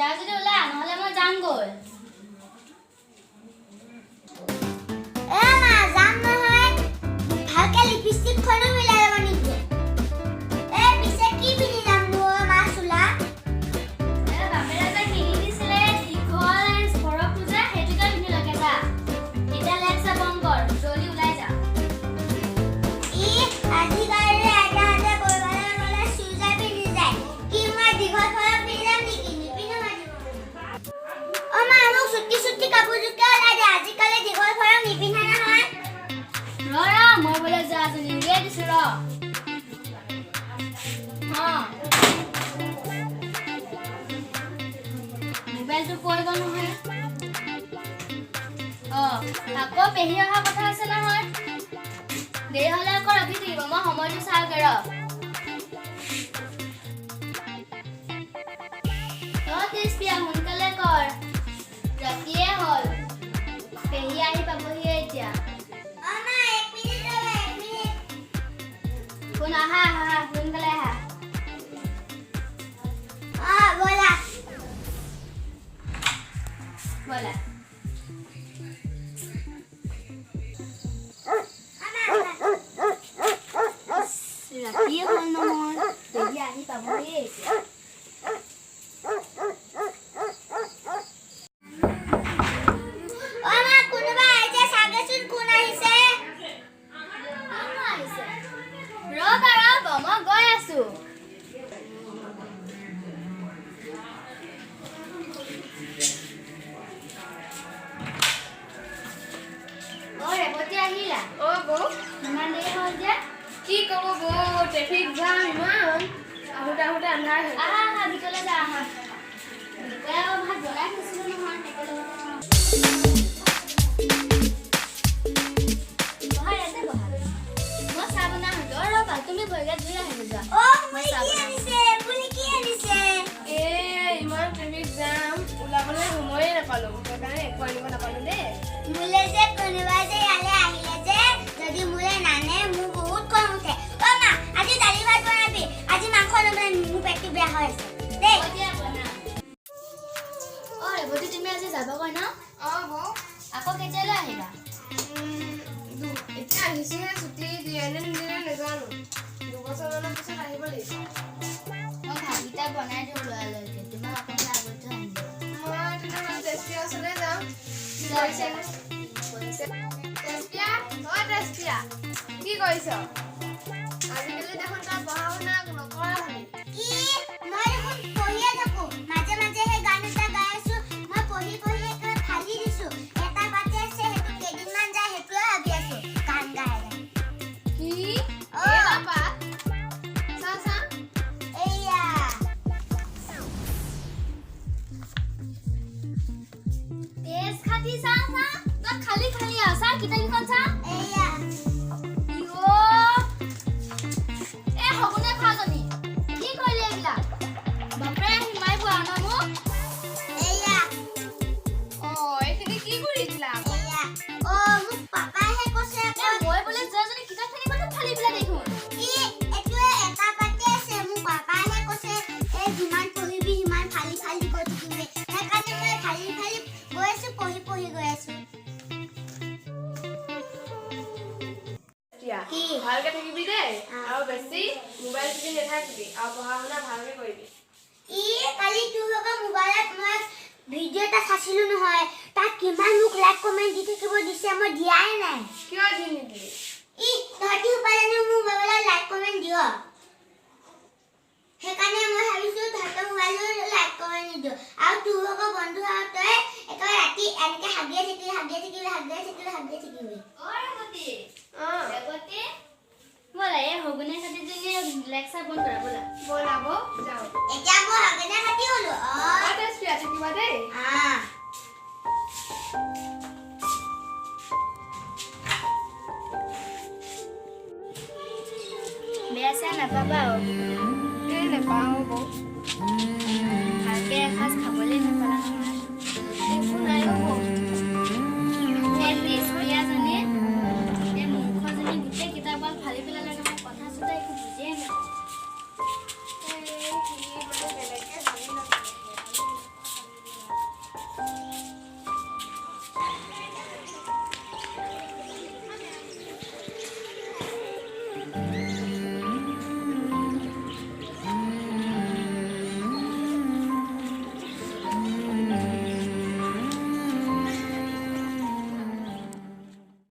যা যদি ওলা নহলে মই যামগৈ মা যাম নহয় ভালকে লিপষ্টিকখনো মিলাই ল'ব নেকি পিছে কি পিন্ধি যাম মা চোলা বাপেৰে যে কিনি দিছিলে দীঘল ফৰকটো যে সেইটোকে পিন্ধি লগে যা এতিয়া লেক্সা বন্ধ কৰ জলদি ওলাই যা আজিকালি আইতাহঁতে কৰিবলৈ গ'লে চুইজাৰ পিন্ধি যায় কি মই দীঘল ফৰক পিন্ধি যাম নেকি নিপিন্ধো মা মোক চুটি কাপোৰযোৰকে ওলাই দে আজিকালি দীঘল ফৰক নিপিন্ধা নহয় মই বোলে যা তুমি উলিয়াই দিছো মোবাইলটো কৈ গ'ল নহয় আকৌ পেহী অহা কথা আছে নহয় দেৰি হ'লে আকৌ ৰখি থাকিব মই সময়টো চাওঁগে তেজপিয়া সোনকালে কৰ ৰাতিয়ে হ'ল পেহী আহি পাবহি এতিয়া কোন আহা সোনকালে আহা ব'লা ৰাতিয়ে হ'ল নহয় পেহী আহি পাবহি এতিয়া মই গৈ আছো ৰেৱতী আহিলা বৌ ইমান দেৰি হ'ল যে কি ক'ব বৌ ট্ৰেফিক জাম ইমান আহোঁতে আন্ধাৰ হৈ আহা ভিতৰলৈ যা আহা ভাত বনাই থৈছিলো নহয় মই চাহ বনাম ৰ'বা তুমি ভৰিগাত ধুই আহিব যোৱা ইমান ট্ৰেফিক জাম ওলাবলৈ সময়ে নাপালো সেইকাৰণে একো আনিব নাপালো দেই মোলে যে কোনোবা যে ইয়ালে আহিলে যে যদি মোলে নানে মোৰ বহুত খং উঠে মা আজি দালি ভাত বনাবি আজি মাংস নবনাবি মোৰ পেটটো বেয়া হৈ আছে দেই ৰেৱতী তুমি আজি যাবগৈ ন বৌ আকৌ কেতিয়ালৈ আহিবা এতিয়া আহিছেহে ছুটি দিয়ে নে নিদিয়ে নাজানো 2 বছৰমানৰ পিছত আহিব লাগিব মই ভাতকেইটা বনাই দিওঁ ল'ৰালৈকে তোমাক অকণমান আগত থৈ আহিম মই তেতিয়াহ'লে তেজপিয়া ওচৰলৈ যাওঁ তেজপিয়া কি কৰিছ আজিকালি দেখোন তই পঢ়া শুনা নকৰা হলি মই দেখোন পঢ়িয়ে থাকো মাজে মাজেহে গান এটা গাই আছো মই পঢ়ি একেবাৰে ফালি দিছো এটা পাতে আছে সেইটো কেইদিনমান যায় সেইটোৱে ভাবি আছো গান গাই কি এয়া তেজ খাতি চা তই খালি আছা কিতাপখন চা এয়া হবনে খোৱাজনী কি কৰিলে এইবিলাক বাপৰে হিমাই পোৱা ন মোক এয়া এইখিনি কি কৰি দিলা এয়া মোক পাপাহে কৈছে মই বোলে যোৱাজনী কিতাপখিনি কথা ফালি পেলাই দেখোন এইটোৱে এটা পাতে আছে মোক পাপাহে কৈছে যিমান পঢ়িবি সিমান ফালি গৈ থাকিবি সেইকাৰণে মই ফালি গৈ আছো পঢ়ি গৈ আছো ভালকে থাকিবি দেই আৰু বেছি মোবাইল টিপি নাথাকিবি আৰু পঢ়া শুনা ভালকে কৰিবি কালি তোৰ লগত মোবাইলত মই ভিডিঅ' এটা চাইছিলো নহয় তাত কিমান মোক লাইক কমেণ্ট দি থাকিব দিছে মই দিয়াই নাই কিয় দি নিদিলি তহঁতি উপাদানে মোৰ মোবাইলত লাইক কমেণ্ট দিয় সেইকাৰণে মই ভাবিছো তহঁতৰ মোবাইলত লাইক কমেণ্ট নিদিওঁ আৰু তোৰ লগত বন্ধু আৰু তই একেবাৰে ৰাতি এনেকে হাগিয়ে থাকিবি ৰেৱতী ব'লা এই হগুনে খাতিজনী লেকচাৰ বন্ধ কৰা ব'লা ব'লাব যাওঁ এতিয়া মই হাগিনে খাতি হলো তেজপিয়া থাকিবা দেই বেয়া চেয়া নাপাবা নাপাওঁ বৌ